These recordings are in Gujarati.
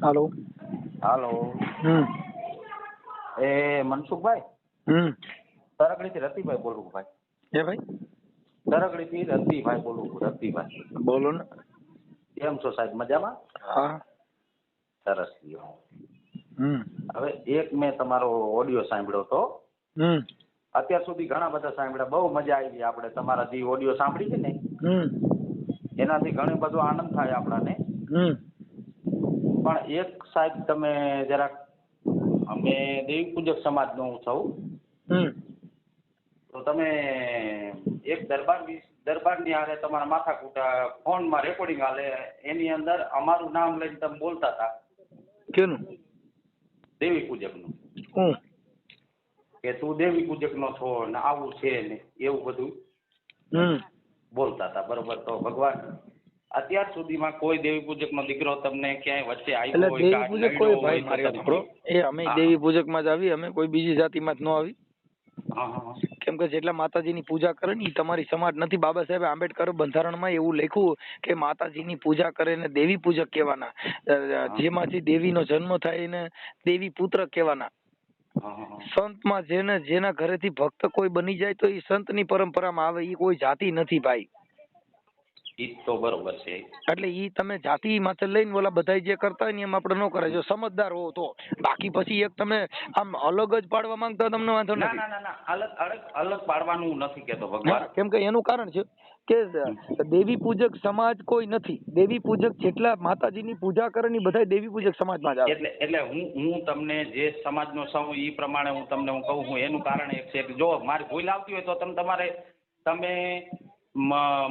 હાલો. હાલો. એ મનસુખભાઈ તરકડીથી રતિભાઈ બોલું ભાઈ. એ ભાઈ તરકડીથી રતિભાઈ બોલું. રતિભાઈ બોલો ને. કેમ છો સાહેબ? મજામાં? હા. સરસ. હવે એક મેં તમારો ઓડિયો સાંભળ્યો હતો. અત્યાર સુધી ઘણા બધા સાંભળ્યા, બહુ મજા આવી. આપણે તમારા જે ઓડિયો સાંભળી છે ને એનાથી ઘણો બધો આનંદ થાય આપણાને. પણ એક સાહેબ તમે જરાક, અમે દેવી પૂજક સમાજનો હું છું, તો તમે એક દરબારની હારે તમારા માથાકૂટા ફોનમાં રેકોર્ડિંગ હાલે, એની અંદર અમારું નામ લઈને તમે બોલતા હતા. કેનું? દેવી પૂજકનું. કે તું દેવી પૂજકનો છો ને આવું છે ને એવું બધું બોલતા હતા, બરોબર? તો ભગવાન અત્યાર સુધીમાં કોઈ દેવી પૂજકનો દીકરો તમને ક્યાંય વચ્ચે આવ્યો હોય? દેવી પૂજક કોઈ ભાઈ મારે સાંભળો, એ અમે દેવી પૂજકમાં જ આવી, અમે કોઈ બીજી જાતિમાં જ ન આવી. કેમ કે જેટલા માતાજીની પૂજા કરે ને એ તમારી સમાજ નથી. બાબા સાહેબ આંબેડકર બંધારણમાં એવું લખ્યું કે માતાજીની પૂજા કરે ને દેવી પૂજક કહેવાના, જેમાંથી દેવીનો જન્મ થાય એને દેવી પુત્ર કહેવાના. સંતમાં જેના ઘરેથી ભક્ત કોઈ બની જાય તો એ સંતની પરંપરામાં આવે, એ કોઈ જાતિ નથી ભાઈ. ઈ તો બરોબર છે. એટલે ઈ તમે જાતિ માથે લઈને ઓલા બધા જે કરતા હોય ને એમ આપણે ન કરાય, જો સમજદાર હો તો. બાકી પછી એક તમે આમ અલગ જ પાડવા માંગતા તમને વાંધો નથી. ના, અલગ પાડવાનું નથી કેતો ભગવાન. કેમ કે એનું કારણ છે કે દેવી પૂજક સમાજ કોઈ નથી. દેવી પૂજક જેટલા માતાજીની પૂજા કરે ને બધા દેવી પૂજક સમાજમાં જ આવે. એટલે હું તમને જે સમાજનો છું એ પ્રમાણે હું તમને કહું છું. એનું કારણ એક છે કે જો મારી ભૂલ આવતી હોય તો તમે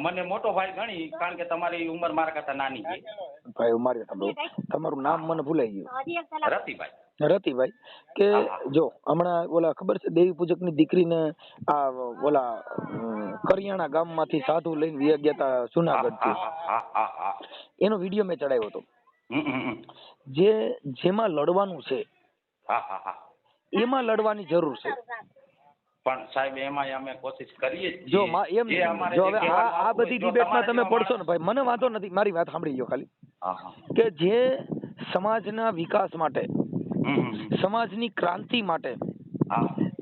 મને મોટો ભાઈ ગણી, કારણ કે તમારી ઉંમર મારા કરતા નાની છે. ભાઈ મારી તમારું નામ મને ભૂલાઈ ગયું. રતિભાઈ. રતિભાઈ કે જો હમણાં ઓલા ખબર છે દેવી પૂજક ની દીકરીને આ ઓલા કરિયાણા ગામમાંથી સાધુ લઈને વ્યા ગયા હતા જુનાગઢ થી, એનો વિડીયો મેં ચડાવ્યો હતો. જેમાં લડવાનું છે એમાં લડવાની જરૂર છે. પણ સાહેબ એમાં અમે કોશિશ કરીએ જ. જો એમ જો હવે આ બધી ડિબેટમાં તમે પડશો ને ભાઈ, મને વાંધો નથી, મારી વાત સાંભળી લો ખાલી. કે જે સમાજના વિકાસ માટે, સમાજની ક્રાંતિ માટે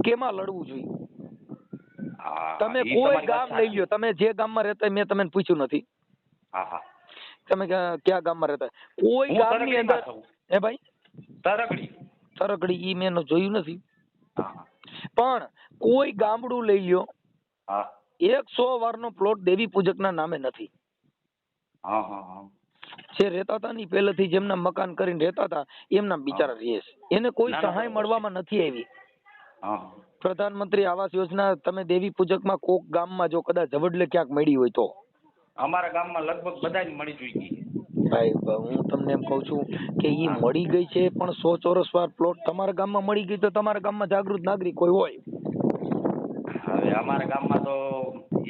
કેમાં લડવું જોઈએ. તમે કોઈ ગામ લઈ લ્યો, તમે જે ગામમાં રહેતા મેં તમને પૂછ્યું નથી, તમે કયા ગામમાં રહેતા, કોઈ ગામની અંદર એ ભાઈ તરકડી ઈ મેં જોયું નથી, પણ કોઈ ગામડું લઈ લ્યો, 100 વારનો પ્લોટ દેવી પૂજક ના નામે નથી. જે રહેતા હતા ને પહેલેથી જેમના મકાન કરીને રહેતા હતા એમના બિચારા રહે છે, એને કોઈ સહાય મળવામાં નથી આવી. પ્રધાનમંત્રી આવાસ યોજના તમે દેવી પૂજકમાં કોક ગામમાં જો કદાચ જવડલે ક્યાંક મળી હોય તો. અમારા ગામમાં લગભગ બધાને મળી જોઈ ગઈ. ભાઈ હું તમને એમ કઉ છું કે ઈ મળી ગઈ છે, પણ 100 ચોરસ વાર પ્લોટ તમારા ગામમાં મળી ગઈ તો તમારા ગામમાં જાગૃત નાગરિક કોઈ હોય. હવે અમારા ગામમાં તો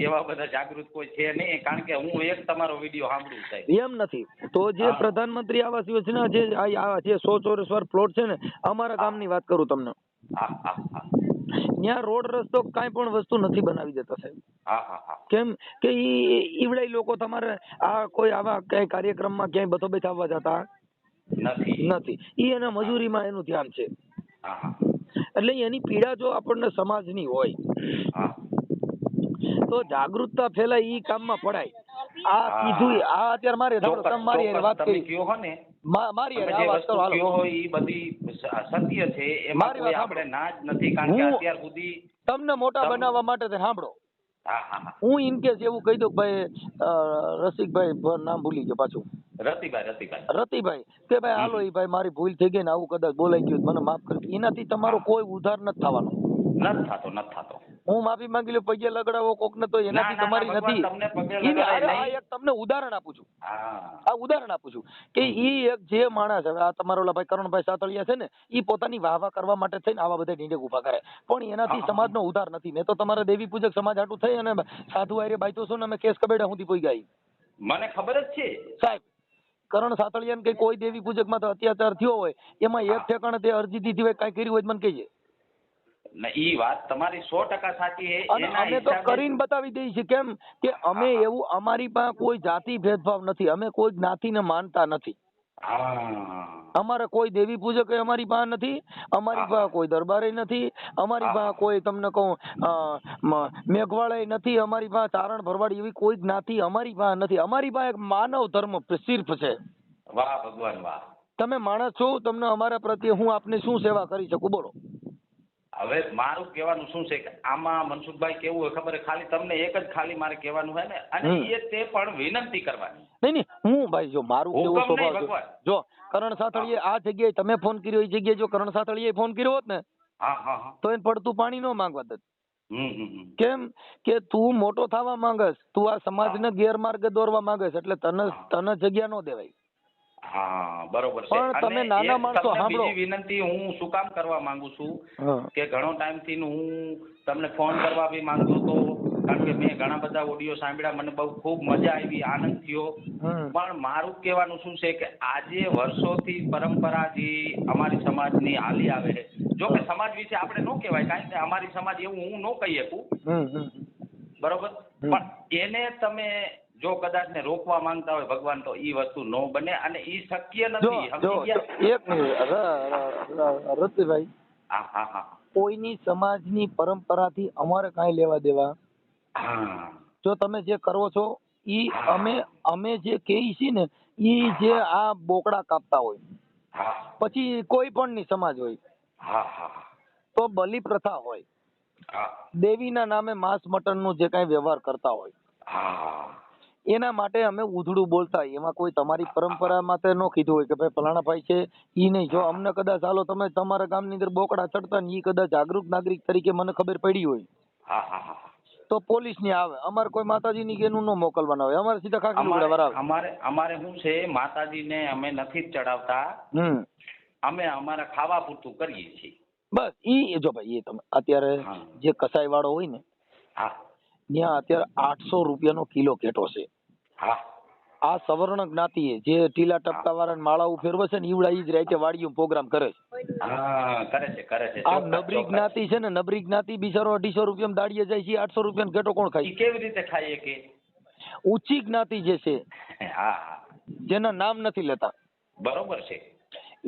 એવા બધા જાગૃત કોઈ છે નહીં, કારણ કે હું એક તમારો વિડીયો સાંભળું સાહેબ. એમ નથી તો જે પ્રધાનમંત્રી આવાસ યોજના જે 100 ચોરસ વાર પ્લોટ છે ને, અમારા ગામની વાત કરું તમને, ત્યાં રોડ રસ્તો કાંઈ પણ વસ્તુ નથી બનાવી દેતા સાહેબ. કેમ કે ઈવડાઈ લોકો તમારે આ કોઈ આવા કઈ કાર્યક્રમમાં ક્યાંય બતો બેસાવવા જતા નથી. ઈ એના મજૂરીમાં એનું ધ્યાન છે. એટલે એની પીડા જો આપણને સમાજની હોય તો જાગૃતતા ફેલાય, ઈ કામમાં પડાય. આ કીધું આ અત્યારે મારે તમારી વાત કરી, મારી આ વાત કરો હાલો, ઈ બધી સત્ય છે, એમાં કોઈ આપણે ના જ નથી, કારણ કે અત્યાર સુધી તમને મોટા બનાવવા માટે સાંભળો. હું ઇન કેસ એવું કહી દઉં ભાઈ, રસિકભાઈ નામ ભૂલી ગયો પાછું, રતિભાઈ કે ભાઈ હાલો ઈ ભાઈ મારી ભૂલ થઈ ગઈ ને આવું કદાચ બોલાઈ ગયું મને માફ કરી, એનાથી તમારો કોઈ ઉધાર નથી થવાનો. નથી થતો. હું માફી માંગી લઉં, પગે લગડાવો કોક ને તો એનાથી તમારી નથી. તમને ઉદાહરણ આપું છું, આ ઉદાહરણ આપું છું કે ઈ એક જે માણસ, હવે આ તમારો ઓલા ભાઈ કરણભાઈ સાતળિયા છે ને, ઈ પોતાની વાહવા કરવા માટે થઈને આવા બધા ડીંડેક ઉભા કરે, પણ એનાથી સમાજનો ઉધાર નથી. મેં તો તમારા દેવી પૂજક સમાજ હાટું થઈ અને સાધુ આયરે બાઈતો છો ને, અમે કેસ કબેડા સુધી પોઈ ગઈ. મને ખબર જ છે સાહેબ, કરણ સાતળિયા ને કોઈ દેવી પૂજક માં તો અત્યાચાર થયો હોય, એમાં એક ઠેકાણે તે અરજી દીધી હોય, કઈ કર્યું હોય મને કહીએ. ઈ વાત તમારી 100% સાચી છે. અમે તો કરીને બતાવી દઈએ છીએ. કેમ કે અમે એવું, અમારી પાસે કોઈ જાતિ ભેદભાવ નથી, અમે કોઈ જ્ઞાતિને માનતા નથી. અમારે કોઈ દેવી પૂજક અમારી પાસે નથી, અમારી પાસે કોઈ દરબારે નથી, અમારી પાસે કોઈ તમને કહું મેઘવાળા નથી, અમારી પાસે ચારણ ભરવાડી એવી કોઈ જ્ઞાતિ અમારી પાસે નથી. અમારી પાસે એક માનવ ધર્મ સિર્ફ છે. વાહ ભગવાન વાહ. તમે માણસ છો, તમને અમારા પ્રત્યે હું આપની શું સેવા કરી શકું બોલો? હવે મારું કહેવાનું શું છે કે આમાં મનસુખભાઈ કેવું હોય ખબર, ખાલી તમને એક જ ખાલી મારે કહેવાનું છે ને, અને એ તે પણ વિનંતી કરવાની. નહીં હું ભાઈ જો મારું કેવું સ્વભાવ જો કરણ સાથળીએ આ જગ્યાએ તમે ફોન કર્યો, એ જગ્યાએ જો કરણ સાથળીએ ફોન કર્યો હોત ને તો એને પડતું પાણી ન માંગવા દે. કેમ કે તું મોટો થવા માંગસ, તું આ સમાજને ગેરમાર્ગે દોરવા માંગસ, એટલે તને જગ્યા ન દેવાય. હા બરોબર છે. પણ તમે નાના માણસો સાંભળો, બીજી વિનંતી હું શું કામ કરવા માંગુ છું કે ઘણો ટાઈમ થી હું તમને ફોન કરવા બી માંગતો હતો, કારણ કે મેં ઘણા બધા ઓડિયો સાંભળ્યા, મને બહુ ખૂબ મજા આવી, આનંદ થયો. પણ મારું કહેવાનું શું છે કે આજે વર્ષોથી પરંપરા જે અમારી સમાજની હાલી આવે છે, જો કે સમાજ વિશે આપણે ન કહેવાય, કારણ કે અમારી સમાજ એવું હું ન કહી શકું, બરોબર, પણ એને તમે જો કદાચ ને રોકવા માંગતા હોય ભગવાન, તો ઈ વસ્તુ ન બને અને ઈ શક્ય નથી. એક મિનિટ રતિભાઈ, કોઈની સમાજની પરંપરાથી અમારે કાંઈ લેવા દેવા? જો તમે જે કરો છો ઈ અમે જે કહીએ છીએ ને, ઈ જે આ બોકડા કાપતા હોય, પછી કોઈ પણ ની સમાજ હોય, તો બલિ પ્રથા હોય, દેવીના નામે માંસ મટન નું જે કઈ વ્યવહાર કરતા હોય, એના માટે અમે ઉધડું બોલતા. એમાં કોઈ તમારી પરંપરા માટે ન કીધું હોય કે ભાઈ ફલાણા ભાઈ છે ઈ નહીં. જો અમને કદાચ હાલો તમે તમારા ગામની અંદર બોકડા ચડતા ને ઈ કદાચ જાગૃત નાગરિક તરીકે મને ખબર પડી હોય તો પોલીસ ની આવે. અમારે કોઈ માતાજી ની એનું ન મોકલવાના હોય, અમારે સીધા ખાખી લુગડા વાળા. અમારે શું છે, માતાજી ને અમે નથી ચડાવતા, અમે અમારા ખાવા પૂરતું કરીએ છીએ બસ. ઈ જો ભાઈ એ તમે અત્યારે જે કસાઈ વાળો હોય ને, ત્યાં અત્યારે 800 રૂપિયાનો કિલો ઘેટો છે. આ સવર્ણ જ્ઞાતિ જે ટીલા ટપકા વાળા માળા ફેરવે છે ને, ઈવડા ઈ જ રાતે વાડીઓ પ્રોગ્રામ કરે છે. આ નબળી જ્ઞાતિ છે ને, નબળી જ્ઞાતિ બિચારો 250 રૂપિયા દાડીએ જાય છે, 800 રૂપિયા ઘેટો કોણ ખાય? કેવી રીતે ખાઈએ કે ઊંચી જ્ઞાતિ જે છે, જેના નામ નથી લેતા, બરોબર છે,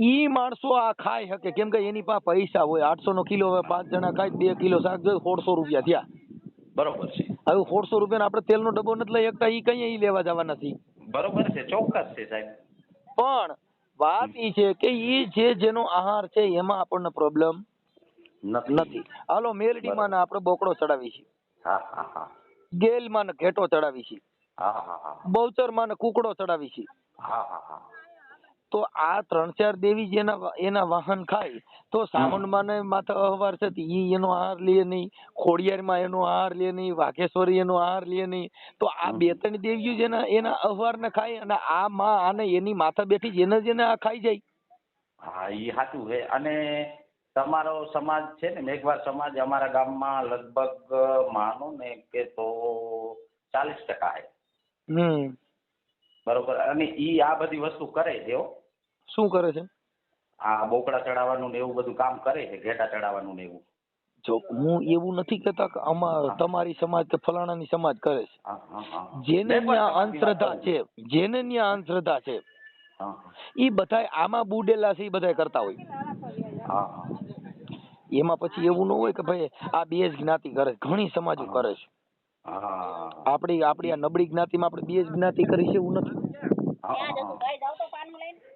ઈ માણસો આ ખાઈ શકે, કેમ કે એની પાસે પૈસા હોય. 800 નો કિલો હવે 5 જણા ખાય, 2 કિલો શાક જોઈએ 150 રૂપિયા થયા, બરોબર છે. હવે 150 રૂપિયા આપણે તેલનો ડબ્બો નથી લઈ શકતા, ઈ કઈ ઈ લેવા જવા નથી, બરોબર છે, ચોક્કસ છે સાહેબ. પણ વાત ઈ છે કે ઈ જેનો આહાર છે એમાં આપણને પ્રોબ્લેમ નથી. હાલો મેલડીમાં આપણે બોકડો ચડાવી છે, ગેલમાં ઘેટો ચડાવી છે, બહુચરમાં કુકડો ચડાવી છે, તો આ 3-4 દેવી જેના એના વાહન ખાય, તો સામુંડમાં માથે અહવાર છે ઈ એનો આહાર લે નહીં, ખોડિયારમાં એનો આહાર લે નહીં, વાઘેશ્વરી એનો આહાર લે નહીં, તો આ 2-3 દેવીઓ જેના એના અહવાર ને ખાય, અને આ માં આને એની માથા બેઠી જેને આ ખાઈ જાય. હા ઈ સાચું છે. અને તમારો સમાજ છે ને, મેઘવાર સમાજ અમારા ગામમાં લગભગ માનો ને કે તો 40% છે. બરોબર. અને ઈ આ બધી વસ્તુ કરે છે. શું કરે છે? આ બોકડા ચડાવવાનું ને એવું બધું કામ કરે છે, ઘેટા ચડાવવાનું ને એવું. જો હું એવું નથી કહેતા કે તમારી સમાજ કે ફલાણાની સમાજ કરે છે. જેને ત્યાં અંધશ્રદ્ધા છે, જેને ત્યાં અંધશ્રદ્ધા છે, ઈ બધાય આમાં બુડેલા છે, ઈ બધાય કરતા હોય. એમાં પછી એવું ન હોય કે ભાઈ આ બે જ જ્ઞાતિ કરે, ઘણી સમાજો કરે છે. આપણી આ નબળી જ્ઞાતિમાં આપણે બે જ જ્ઞાતિ કરી છે એવું નથી.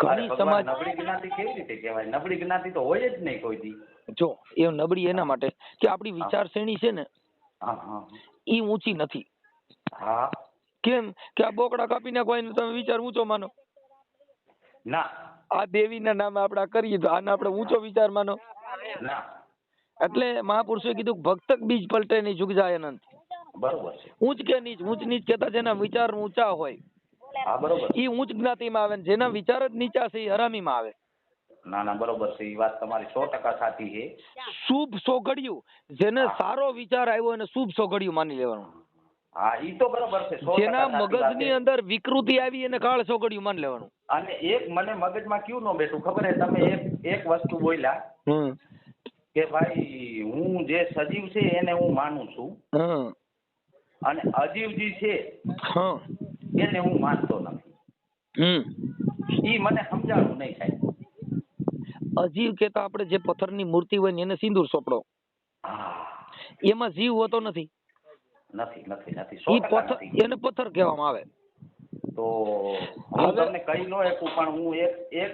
ઘણી સમાજ નબળી જ્ઞાતિ કેવી રીતે કહેવાય? નબળી જ્ઞાતિ તો હોય જ નહીં કોઈ દી. જો એ નબળી એના માટે કે આપણી વિચારશ્રેણી છે ને, ઈ ઊંચી નથી. કેમ કે આ બોકડા કાપી નાખવા તમે વિચાર ઊંચો માનો ના? આ દેવીના નામે આપણે કરીએ તો આને આપણે ઊંચો વિચાર માનો ના. એટલે મહાપુરુષોએ કીધું ભક્તક બીજ પલટે નહીં, ઝુક જાય અનંત. બરોબર છે. ઊંચ કે નીચ, ઊંચ નીચ કહેતા જેના વિચાર ઊંચા હોય ઈ ઊંચ જ્ઞાતિમાં આવે, જેના વિચાર જ નીચા છે એ હરામીમાં આવે. ના બરોબર છે, એ વાત તમારી 100% સાચી છે. શુભ સોગડિયું, જેને સારો વિચાર આવ્યો એને શુભ સોગડિયું માની લેવાનું. હા ઈ તો બરોબર છે. જેના મગજની અંદર વિકૃતિ આવી એને કાળ સોગડિયું માની લેવાનું. અને એક મને મગજમાં ક્યું ન બેઠું ખબર હે? તમે એક વસ્તુ બોલ્યા કે ભાઈ હું જે સજીવ છે એને હું માનું છું, અને અજીવ જે છે એને હું માનતો નથી. ઈ મને સમજાણું નહીં સાહેબ. અજીવ કેતા આપણે જે પથ્થરની મૂર્તિ હોય ને એને સિંદૂર સોપડો, એમાં જીવ હોતો નથી. નથી નથી નથી ઈ પથ્થર, એને પથ્થર કહેવામાં આવે. તો હું તમને કહી ન શકું, પણ હું એક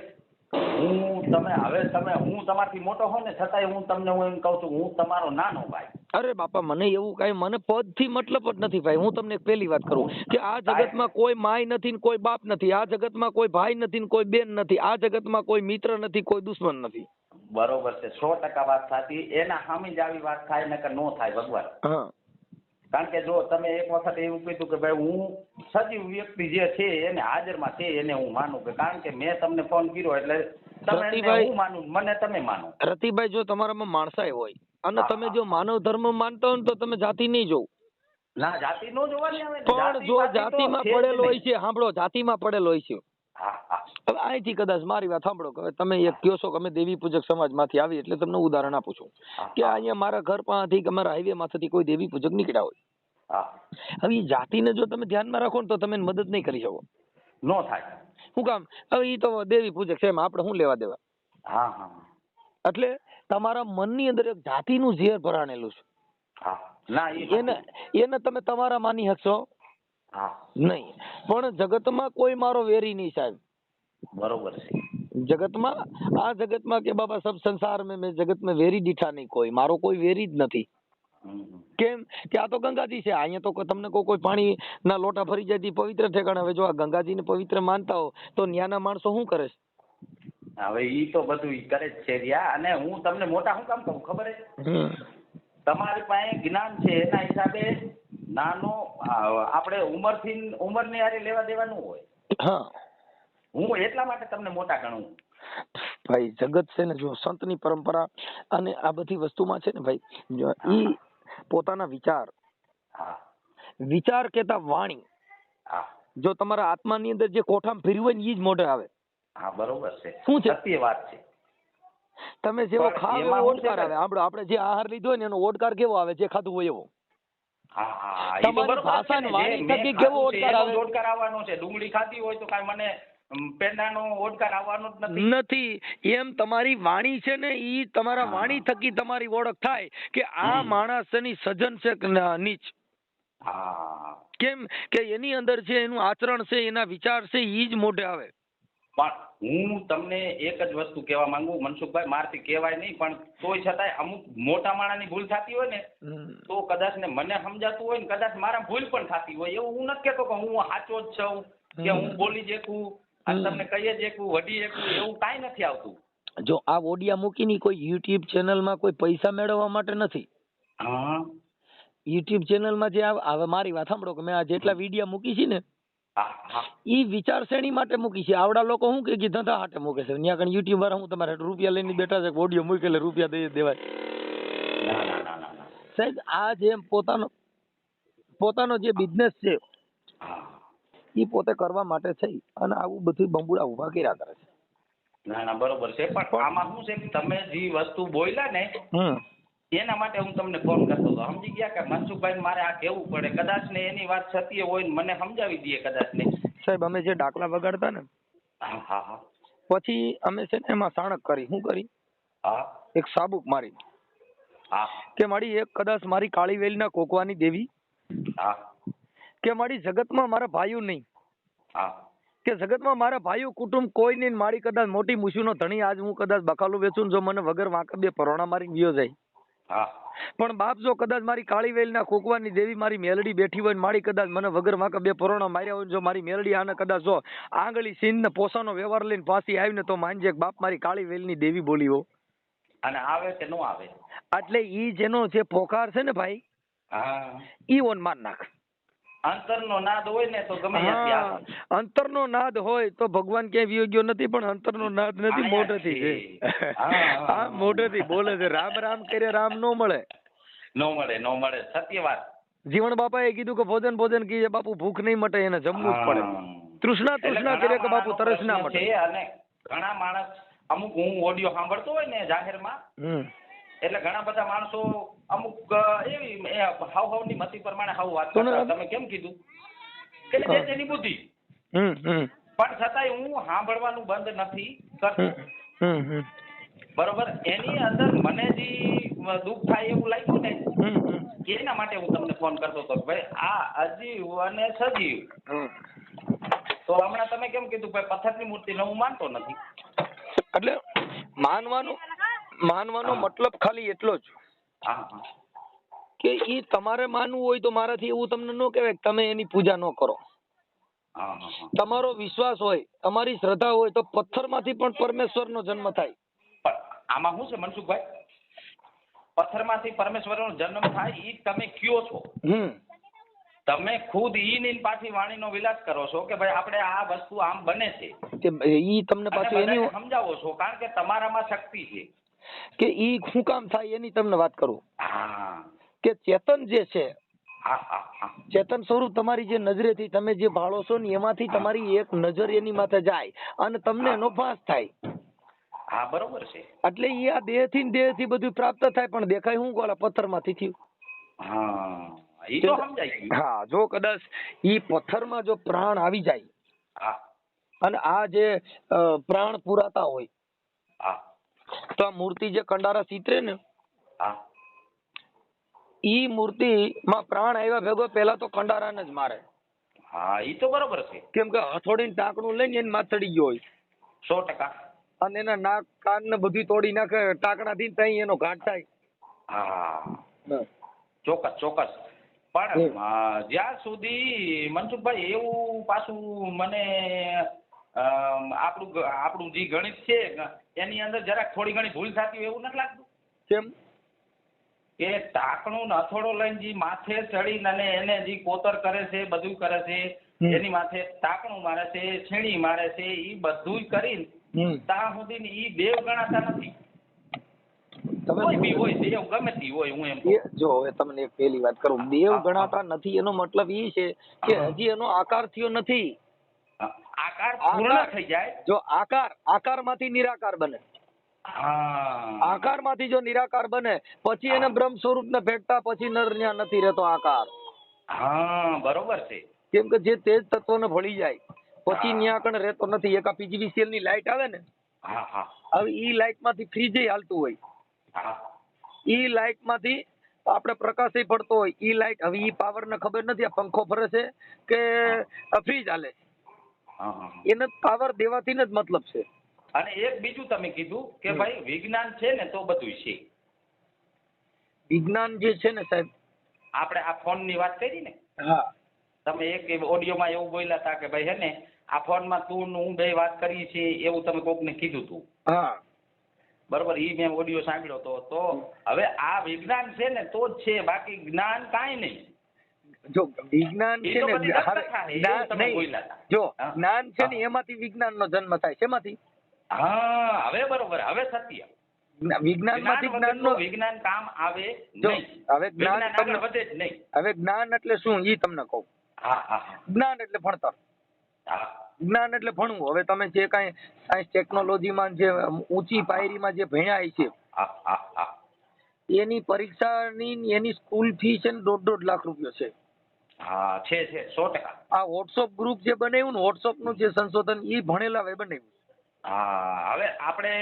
હું તમારથી મોટો હોઉં ને છતાંય હું તમને હું એમ કહું છું, હું તમારો નાનો ભાઈ. અરે બાપા, મને એવું કઈ, મને પદથી મતલબ જ નથી ભાઈ. હું તમને એક પહેલી વાત કરું કે આ જગતમાં કોઈ માય નથી ને કોઈ બાપ નથી, આ જગતમાં કોઈ ભાઈ નથી ને કોઈ બેન નથી, આ જગતમાં કોઈ મિત્ર નથી, કોઈ દુશ્મન નથી. બરોબર છે, 100% વાત સાચી. એના સામે જ આવી વાત થાય નકર નો થાય ભગવાન. હા, કારણ કે જો તમે એક વખત એવું કીધું કે ભાઈ હું સજીવ વ્યક્તિ જે છે એને હાજરમાં છે એને હું માનું, કે કારણ કે મેં તમને ફોન કર્યો એટલે તમે હું માનું, મને તમે માનો. રતિભાઈ, જો તમારામાં માણસાઈ હોય અને તમે જો માનવ ધર્મ માનતા હોય તો તમે જાતિ નહીં જોવ. ના, જાતિ નો જોવાની આવે, પણ જો જાતિમાં પડેલો હોય છે, સાંભળો, જાતિમાં પડેલો હોય છે. હા, હવે અહીંથી કદાચ મારી વાત સાંભળો, કે તમે એક કહો છો કે અમે દેવી પૂજક સમાજમાંથી આવી, એટલે તમને ઉદાહરણ આપું છું કે અહીંયા મારા ઘર પાસેથી કે અમારા હાઈવે માંથી કોઈ દેવી પૂજક નીકળ્યા હોય. હવે એ જાતિને જો તમે ધ્યાનમાં રાખો ને તો તમે મદદ નહીં કરી શકો. નો થાય. શું કામ? હવે એ તો દેવી પૂજક છે, એમાં આપણે શું લેવા દેવા? હા હા. એટલે તમારા મનની અંદર એક જાતિનું ઝેર ભરાણેલું છે. હા, ના, એને તમે તમારા માની શકશો નહીં. પણ જગતમાં કોઈ મારો વેરી નહીં સાહેબ. બરોબર છે. જગતમાં, આ જગતમાં કે બાબા સબ સંસાર મેં જગત में વેરી દીઠા નહીં કોઈ, મારો કોઈ વેરી જ નથી. કેમ કે આ તો ગંગાજી છે, અહીંયા તો તમને કોઈ પાણી ના લોટા ભરી જાય પવિત્ર ઠેકાણે. હવે જો આ ગંગાજીને પવિત્ર માનતા હો તો ન્યાના માણસો શું કરે છે? હવે ઈ તો બધું કરે જ છે રિયા. અને હું તમને મોટા શું કામ કહું ખબર છે? તમારી પાસે જ્ઞાન છે એના હિસાબે નાનો આપણે ઉંમરની હારે લેવા દેવાનું હોય. હા, હું એટલા માટે તમને મોટા ગણું. ભાઈ જગત છે ને, જો સંતની પરંપરા અને આ બધી વસ્તુમાં છે ને ભાઈ, ઈ પોતાના વિચાર કેતા વાણી, જો તમારા આત્માની અંદર જે કોઠામાં ફેરવું હોય ને ઈ જ મોઢે આવે. હા, બરોબર છે, શું છે? સત્ય વાત છે. તમે જેવો ખાવ એવો ઓડકાર આવે. આપણે જે આહાર લીધો હોય ને એનો ઓડકાર કેવો આવે? જે ખાધું હોય એવો. તમારી ભાષાની વાણી થકી કેવો ઓડકાર આવે? ઓડકાર આવવાનો છે. ડુંગળી ખાધી હોય તો કાઈ મને પેંડાનો ઓડકાર આવવાનો જ નથી. એમ તમારી વાણી છે ને, ઈ તમારા વાણી થકી તમારી ઓળખ થાય કે આ માણસની સજન છે કે નીચ. કેમ કે એની અંદર છે, એનું આચરણ છે, એના વિચાર છે, ઈ જ મોઢે આવે. પણ હું તમને એક જ વસ્તુ કહેવા માંગુ મનસુખભાઈ, મારથી કહેવાય નહીં પણ તોય છતાંય અમુક મોટા માણસની ભૂલ થતી હોય ને તો કદાચ ને મને સમજાતું હોય ને કદાચ મારા ભૂલ પણ થતી હોય, એવું હું નથી કહેતો કે હું સાચો જ છું કે હું બોલી શકું અને તમને કહીએ જ શકું, વઢી શકું, એવું કાંઈ નથી આવતું. જો આ ઓડિયા મૂકીને કોઈ યુટ્યુબ ચેનલમાં કોઈ પૈસા મેળવવા માટે નથી. યુટ્યુબ ચેનલમાં જે હવે મારી વાત સાંભળો, કે મેં આ જેટલા વિડીયો મૂકી છે ને, ઈ વિચારશ્રેણી માટે મૂકી છે. આવડા લોકો શું કે ધંધા હાટે મૂકે છે. ત્યાં કણ યુટ્યુબ વાળા હું તમારે રૂપિયા લઈને બેઠા છે, ઓડિયો મૂકે એટલે રૂપિયા દઈ દેવાય. સાહેબ, આ જે પોતાનો જે બિઝનેસ છે ઈ પોતે કરવા માટે થઈ અને આવું બધું બંબુડા ઉભા કર્યા કરે છે. ના, બરોબર છે. પણ આમાં શું છે કે તમે જે વસ્તુ બોલ્યા ને એના માટે હું તમને ફોન કરતો હતો. સમજી ગયા કે મનસુખભાઈ મારે આ કહેવું પડે, કદાચ ને એની વાત સત્ય હોય ને મને સમજાવી દઈએ કદાચ ને. સાહેબ, અમે જે ડાકલા વગાડતા ને, પછી અમે છે ને એમાં સાણક કરી. શું કરી? એક સાબુક મારી કે મારી એક કદાચ મારી કાળી વેલીના કોકવાની દેવી, કે મારી જગતમાં મારા ભાઈઓ નહીં, કે જગતમાં મારા ભાઈઓ કુટુંબ કોઈ નહીં, મારી કદાચ મોટી મુશીનો ધણી આજ હું કદાચ બકાલું વેચું જો મને વગર વાંકા બે પરોણા મારી ગયો જાય. પણ બાપ જો કદાચ મારી કાળી વેલના કોકવાની દેવી મારી મેલડી બેઠી હોય, મારી કદાચ મને વગર વાંકા બે પરોણા માર્યા હોય, જો મારી મેલડી આને કદાચ જો આંગળી સીન ને પોસાનો વ્યવહાર લઈને પાછી આવીને તો માનજે બાપ મારી કાળી વેલની દેવી બોલી હો. અને આવે કે નો આવે, એટલે ઈ જેનો જે પોકાર છે ને ભાઈ, ઈ ઓન માર નાખ. અંતરનો નાદ હોય ને તો ગમે ત્યાં અંતરનો નાદ હોય તો ભગવાન ક્યાંય વિયોગ્યો નથી, પણ અંતરનો નાદ નથી, મોઢેથી છે. હા, મોઢેથી બોલે છે. રામ રામ કરે રામ નો મળે. સત્ય વાત. જીવણ બાપાએ કીધું કે ભોજન ભોજન કીજે બાપુ, ભૂખ નહીં મટે એને જમવું જ પડે. તૃષ્ણા કરે કે બાપુ તરસ ના મટે. અને ઘણા માણસ અમુક હું ઓડિયો સાંભળતો હોય ને જાહેરમાં, એટલે ઘણા બધા માણસો અમુક એવી હાવભાવની મતિ પ્રમાણે હાવ વાત કરતા. તમે કેમ કીધું કે તેની બુદ્ધિ પણ છતાંય હું સાંભળવાનું બંધ નથી કરતો. બરોબર, એની અંદર મને જે દુઃખ થાય એવું લાગ્યું ને એના માટે હું તમને ફોન કરતો હતો ભાઈ આ અજીવ અને સજીવ. તો હમણાં તમે કેમ કીધું ભાઈ પથ્થરની મૂર્તિને હું માનતો નથી. એટલે માનવાનો મતલબ ખાલી એટલો જ કે ઈ તમારે માનવું હોય તો મારાથી એવું તમને ન કહેવાય કે તમે એની પૂજા ન કરો. તમારો વિશ્વાસ હોય, તમારી શ્રદ્ધા હોય તો પથ્થરમાંથી પણ પરમેશ્વરનો જન્મ થાય. આમાં શું છે મનસુખભાઈ, પથ્થરમાંથી પરમેશ્વરનો જન્મ થાય ઈ તમે કયો છો. તમે ખુદ ઈ પાછી વાણીનો વિલાસ કરો છો કે ભાઈ આપણે આ વસ્તુ આમ બને છે કે ઈ તમને પાછું એની સમજાવો છો કારણ કે તમારામાં શક્તિ છે કે ઈ શું કામ થાય એની તમને વાત કરું. કે ચેતન જે છે, ચેતન સ્વરૂપ તમારી જે નજરેથી તમે જે ભાળો છો ને એમાંથી તમારી એક નજર એની માથે જાય અને તમને એનો ભાસ થાય. હા બરોબર છે. એટલે ઈ આ દેહથી બધું પ્રાપ્ત થાય પણ દેખાય શું કોલા પથ્થરમાંથી થયું. ઈ તો સમજાય ગયું. હા, જો કદાચ ઈ પથ્થરમાં જો પ્રાણ આવી જાય અને આ જે પ્રાણ પુરાતા હોય તો આ મૂર્તિ જે કંડારા ચિત્રે ને ઈ મૂર્તિ માં પ્રાણ આવ્યા ભેગો પેલા તો કંડારાને જ મારે. હા ઈ તો બરોબર છે. કેમ કે હથોડીને ટાંકણું લઈને એની માથે ચડી ગયો હોય 100%. અને એના નાક કાન ને બધું તોડી નાખે ટાંકણાથી ત્યાં એનો ઘાટ થાય. ચોક્કસ. પણ જ્યાં સુધી મનસુખભાઈ એવું પાછું મને આપણું જે ગણિત છે એની અંદર જરાક થોડી ઘણી ભૂલ થતી હોય એવું નથી લાગતું? કેમ કે ટાંકણું હથોડો લઈને જે માથે ચડીને અને એને જે કોતર કરે છે બધું કરે છે એની માથે ટાંકણું મારે છે, છીણી મારે છે, એ બધું કરીને ત્યાં સુધી ઈ દેવ ગણાતા નથી. કોઈ બી હોય દેવ ગમે તે હોય. હું એમ જો હવે તમને એક પહેલી વાત કરું, દેવ ગણાતા નથી એનો મતલબ ઈ છે કે હજી એનો આકાર થયો નથી. આકાર પૂર્ણ થઈ જાય. જો આકારમાંથી નિરાકાર બને, આકારમાંથી જો નિરાકાર બને પછી એને બ્રહ્મ સ્વરૂપ ને ભેટતા પછી નર ન્યા નથી રહેતો આકાર. બરોબર છે. કેમ કે જે તેજ તત્વો ને ભળી જાય પછી ન્યા કણ રહેતો નથી. એક આ પીજીવીસીએલ ની લાઈટ આવે ને, હવે ઈ લાઈટ માંથી ફ્રીજ હાલતું હોય, ઈ લાઈટ માંથી આપણે પ્રકાશ પડતો હોય, ઈ લાઈટ હવે ઈ પાવર ને ખબર નથી આ પંખો ફરે છે કે ફ્રીજ હાલે, એને પાવર દેવાથી જ મતલબ છે. અને એક બીજું તમે કીધું કે ભાઈ વિજ્ઞાન છે ને તો બધું છે. વિજ્ઞાન જે છે ને સાહેબ, આપણે આ ફોન ની વાત કરી ને, તમે એક ઓડિયોમાં એવું બોલ્યા હતા કે ભાઈ હે ને આ ફોનમાં તું હું બે વાત કરી છે એવું તમે કોકને કીધું હતું. બરોબર, ઈ મેં ઓડિયો સાંભળ્યો હતો. તો હવે આ વિજ્ઞાન છે ને તો જ છે, બાકી જ્ઞાન કાંઈ નહીં. જો વિજ્ઞાન છે ને, જો જ્ઞાન છે ને એમાંથી વિજ્ઞાન નો જન્મ થાય. શેમાંથી? હવે બરોબર, હવે સત્ય. વિજ્ઞાન માંથી વિજ્ઞાન કામ આવે નહીં. હવે જ્ઞાન આગળ વધે જ નહીં. હવે જ્ઞાન એટલે શું ઈ તમને કહું. જ્ઞાન એટલે ભણતર, જ્ઞાન એટલે ભણવું. હવે તમે જે કાંઈ સાયન્સ ટેકનોલોજીમાં જે ઊંચી પાયરીમાં જે ભણ્યા છે એની પરીક્ષાની એની સ્કૂલ ફી છે ને 1.5 લાખ રૂપિયા છે. છે 100%. આ વોટ્સઅપ ગ્રુપ જે બનાવ્યું ને, વોટ્સઅપ નું જે સંશોધન ઈ ભણેલા વે બનાવ્યું. હવે આપણે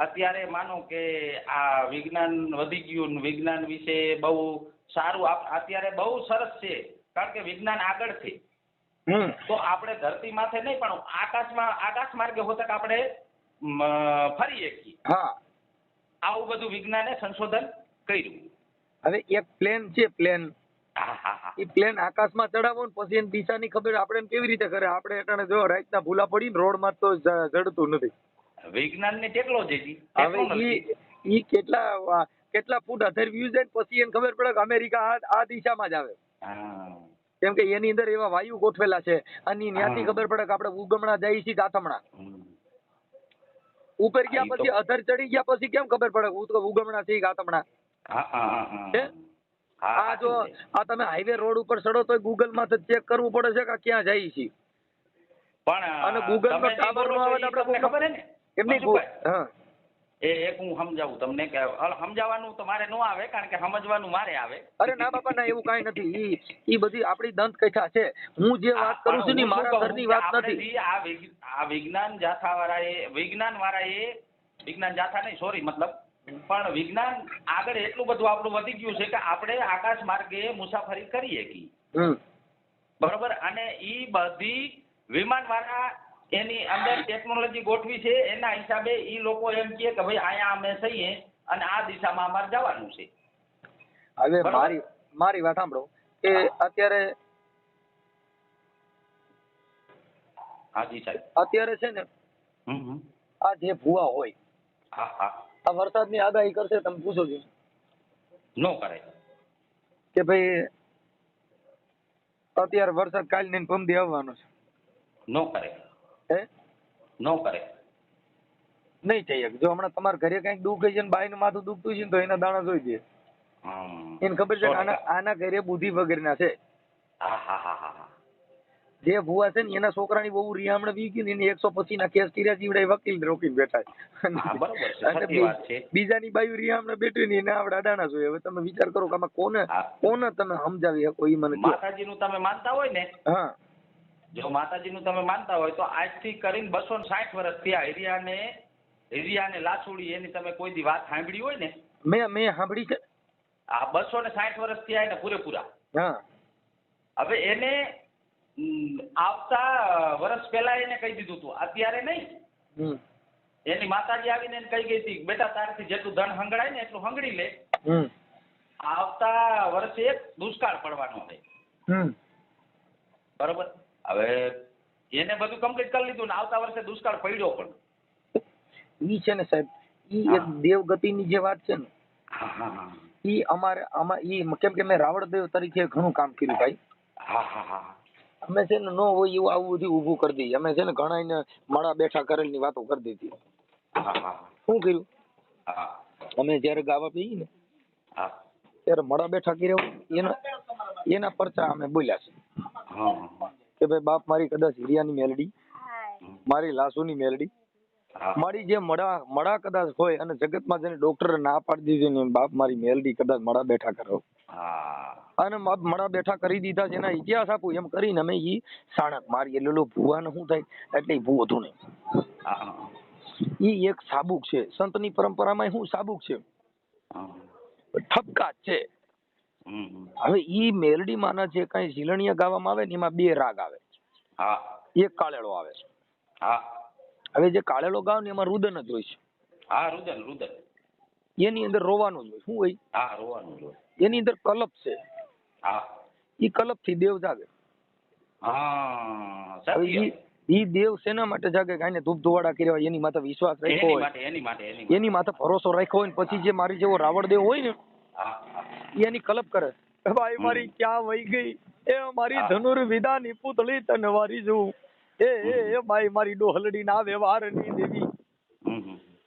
અત્યારે માનો કે આ વિજ્ઞાન વધી ગયું, વિજ્ઞાન વિશે બહુ સારું અત્યારે બહુ સરસ છે કારણ કે વિજ્ઞાન આગળ છે. તો આપણે ધરતી માથે નહીં પણ આકાશ માર્ગે હોતા કે આપણે ફરી શકીએ. આવું બધું વિજ્ઞાને સંશોધન કર્યું. હવે એક પ્લેન છે, પ્લેન એ પ્લેન આકાશમાં ચડાવો ને પછી એની દિશાની ખબર આપણે કેવી રીતે કરે? આપણે એટલે જો રાતના ભૂલા પડી રોડ માં તો જડતું નથી. વિજ્ઞાન ની ટેકનોલોજી હવે ઈ કેટલા ફૂટ અધર વ્યૂ જાય પછી એને ખબર પડે કે અમેરિકા આ દિશામાં જ આવે. કેમ કે એની અંદર એવા વાયુ ગોઠવેલા છે અને ત્યાંથી ખબર પડે કે આપણે ઉગમણા જઈએ છીએ આથમણા. ઉપર ગયા પછી અધર ચડી ગયા પછી કેમ ખબર પડે ઉગમણા છે આથમણા? આ જો આ તમે હાઈવે રોડ ઉપર ચડો તો ગૂગલ માં ચેક કરવું પડે છે કે ક્યાં જઈએ છીએ. પણ અને ગૂગલ નો ટાવર નો આવે આપણે ખબર હે ને એમની એક હું સમજાવું તમને કે સમજાવવાનું તો મારે ન આવે કારણ કે સમજવાનું મારે આવે. અરે ના બાપા ના, એવું કાંઈ નથી. ઈ બધી આપણી દંત કથા છે. હું જે વાત કરું છું ને મારા ઘરની વાત નથી. આ વિજ્ઞાન જાથા વાળાએ વિજ્ઞાન જાથા નહીં સોરી મતલબ પણ વિજ્ઞાન આગળ એટલું બધું આપણું વધી ગયું છે કે આપણે આકાશ માર્ગે મુસાફરી કરીએ કી બરોબર. અને ઈ બધી વિમાન વાળા એની અંદર ટેકનોલોજી ગોઠવી છે, એના હિસાબે ઈ લોકો એમ કહે કે ભાઈ અહીંયા અમે થઈએ અને આ દિશામાં અમારે જવાનું છે. હવે મારી વાત સાંભળો કે અત્યારે હાજી સાહેબ અત્યારે છે ને આ જે ભૂવા હોય આ વરસાદની આગાહી કરશે, તમે પૂછો છો ન કરે કે ભાઈ અત્યારે વરસાદ કાલ ને પમદી આવવાનો છે, ન કરે હે ન કરે નહીં જઈએ. જો હમણાં તમારા ઘરે કઈક દુઃખ છે ને બાઈનું માથું દુખતું છે ને તો એના દાણા જોઈ દે. એને ખબર છે કે આના ઘરે બુદ્ધિ વગરના છે. જે ભૂવા છે ને એના છોકરાની બહુ રિયામણ વી ગઈ ને એને 125 ના કેસ કર્યા જીવડે વકીલ રોકીને બેઠા છે. બીજાની બાયુ રિયામણ બેઠી ને એને આવડા દાણા જોઈએ. હવે તમે વિચાર કરો કે આમાં કોને તમે સમજાવી શકો. ઈ મને માતાજીનું તમે માનતા હોય ને, હા જો માતાજીનું તમે માનતા હોય તો આજથી કરીને 260 વર્ષ થયા હિરિયાને લાસુડી એની તમે કોઈ દી વાત સાંભળી હોય ને? મેં સાંભળી છે. આ 260 વર્ષ થયા એને પૂરેપૂરા. હા હવે એને આવતા વર્ષ પહેલા એને કહી દીધું હતું, અત્યારે નહીં. એની માતાજી આવીને એને કહી ગઈ હતી બેટા તારથી જેટલું ધન હંગડાય ને એટલું હંગડી લે, આવતા વર્ષે એક દુષ્કાળ પડવાનો છે. બરોબર. હવે એને બધું કમ્પ્લીટ કરી લીધું ને આવતા વર્ષે દુષ્કાળ પડ્યો પણ. ઈ છે ને સાહેબ, ઈ એક દેવગતિની જે વાત છે ને, ઈ અમારે આમાં ઈ કેમ કે મેં રાવણદેવ તરીકે ઘણું કામ કર્યું ભાઈ. અમે છે ને નો હોય એવું આવું બધું ઊભું કરી દઈએ. અમે છે ને ઘણા ને મળા બેઠા કરેલની વાતો કરી દીધી. શું કર્યું? અમે જયારે ગાવા પઈએ ને ત્યારે મળા બેઠા કર્યા એના પરચા અમે બોલ્યા છે કે ભાઈ બાપ મારી કદાચ હિરિયાની મેલડી, મારી લાસુની મેલડી, મારી જે મળા કદાચ હોય અને જગતમાં જેને ડોક્ટર ના પાડી દીધી ને બાપ મારી મેલડી કદાચ મળા બેઠા કરો અને મળા બેઠા કરી દીધા છે એના ઇતિહાસ આપું એમ કરીને અમે ઈ સાણક મારી એટલે ભૂવાને શું થાય એટલે ભૂ હતું નહીં. ઈ એક સાબુક છે સંતની પરંપરામાં. શું સાબુક છે? ઠપકા છે. હવે ઈ મેલડી માના જે કઈ ઝીલણીયા ગાવામાં આવે ને એમાં 2 રાગ આવે. એક કાળેલો આવે. હવે જે કાળેલો ગાવ ને એમાં રુદન જ હોય છે. રુદન એની અંદર રોવાનું જ હોય. શું હોય? રોવાનું જ હોય. એની અંદર કલપ છે. ઈ કલપ થી દેવ જાગે. ઈ દેવ શેના માટે જાગે? કાઈને ધૂપ ધુવાડા કર્યા હોય, એની માથે વિશ્વાસ રાખ્યો હોય, એની માથે ભરોસો રાખ્યો હોય, પછી જે મારી જેવો રાવણ દેવ હોય ને એની કલપ કરે. ભાઈ મારી ક્યાં વહી ગઈ એ મારી ધનુર વિદાની પૂતળી તનવારી જોઉં એ ભાઈ મારી ડોહલડી ના વ્યવહારની દેવી.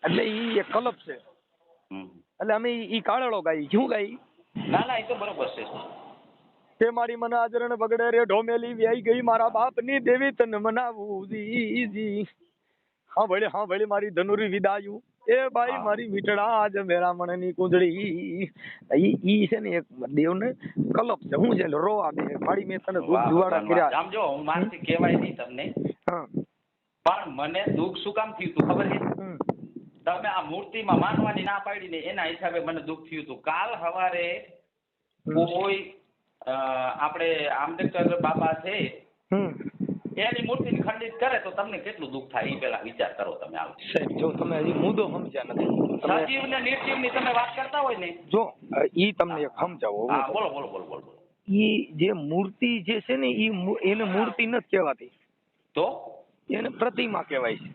એટલે ઈ એક કલપ છે. એટલે અમે ઈ કાળેલો ગાઈ. શું ગાઈ? ના એ તો બરોબર છે. તે મારી મને આચરણ બગડે રે ઢોમેલી વ્યાઈ ગઈ મારા બાપની દેવી તને મનાવું જી. હા ભલે મારી ધનુરી વિદાયું એ ભાઈ મારી વીટડા આજ મેરામણની કુંજળી. ઈ છે ને એક દેવને કલપ છે. હું છે રો આપે મારી મેં તને દુઃખ જુવાડા કર્યા. સમજો હું મારથી કહેવાય નહીં તમને, પણ મને દુઃખ શું કામ થયું તું ખબર છે? તમે આ મૂર્તિમાં માનવાની ના પાડી ને એના હિસાબે મને દુઃખ થયું હતું. કાલ સવારે કોઈ આપણે આંબેડકર બાબા છે એની મૂર્તિને ખંડિત કરે તો તમને કેટલું દુઃખ થાય એ પેલા વિચાર કરો તમે. સાહેબ જો તમે હજી મુદ્દો સમજ્યા નથી. સજીવ ને નિર્જીવ ની તમે વાત કરતા હોય ને, જો ઈ તમને એક સમજાવો. બોલો. ઈ જે મૂર્તિ જે છે ને એને મૂર્તિ નથી કહેવાતી, તો એને પ્રતિમા કહેવાય છે.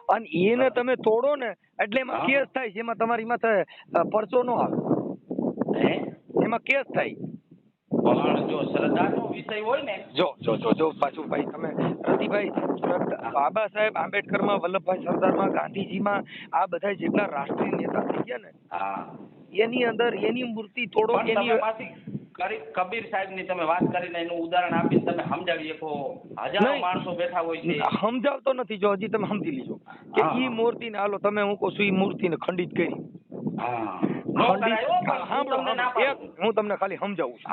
અને એને તમે તોડો ને એટલે એમાં કેસ થાય છે. એમાં તમારી માથે પરચો ન આવે, એમાં કેસ થાય. પણ જો શ્રદ્ધાનો વિષય હોય ને, જો પાછું ભાઈ તમે રતિભાઈ બાબા સાહેબ આંબેડકરમાં, વલ્લભભાઈ સરદારમાં, ગાંધીજીમાં આ બધા જેટલા રાષ્ટ્રીય નેતા થઈ ગયા ને એની અંદર એની મૂર્તિ તોડો. કબીર સાહેબની તમે વાત કરીને એનું ઉદાહરણ આપીને તમે સમજાવી શકો. હજારો માણસો બેઠા હોય છે. સમજાવતો નથી, જો હજી તમે સમજી લીધો કે ઈ મૂર્તિને હાલો તમે હું કહું છું ઈ મૂર્તિને ખંડિત કરી. હું તમને ખાલી સમજાવું છું.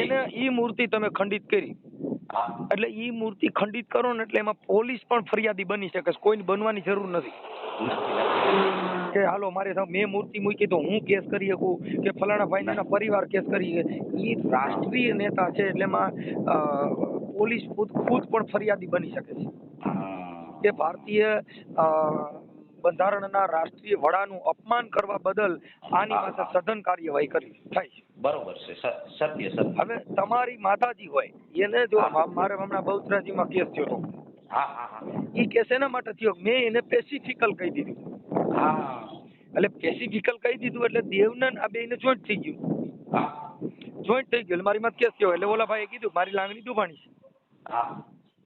એને ઈ મૂર્તિ તમે ખંડિત કરી એટલે ઈ મૂર્તિ ખંડિત કરો ને એટલે એમાં પોલીસ પણ ફરિયાદી બની શકે, કોઈને બનવાની જરૂર નથી કે હાલો મારે મેં મૂર્તિ મૂકી તો હું કેસ કરી શકું કે ફલાણા ભાઈના પરિવાર કેસ કરી શકે. ઈ રાષ્ટ્રીય નેતા છે એટલે એમાં પોલીસ ખુદ પણ ફરિયાદી બની શકે છે કે ભારતીય બંધારણના રાષ્ટ્રીય વડાનું અપમાન કરવા બદલ આની પાસે સઘન કાર્યવાહી કરી થાય છે. બરોબર છે, સત્ય. હવે તમારી માતાજી હોય એને જો મારે હમણાં બહુચરાજીમાં કેસ થયો હતો. એ કેસ એના માટે થયો મેં એને પેસિફિકલ કહી દીધું. એટલે પેસિફિકલ કહી દીધું એટલે દેવનંદ આ બેને જોઈન્ટ થઈ ગયું. જોઈન્ટ થઈ ગયું મારી માં કેસ થયો એટલે ઓલા ભાઈએ કીધું મારી લાગણી દુભાણી છે.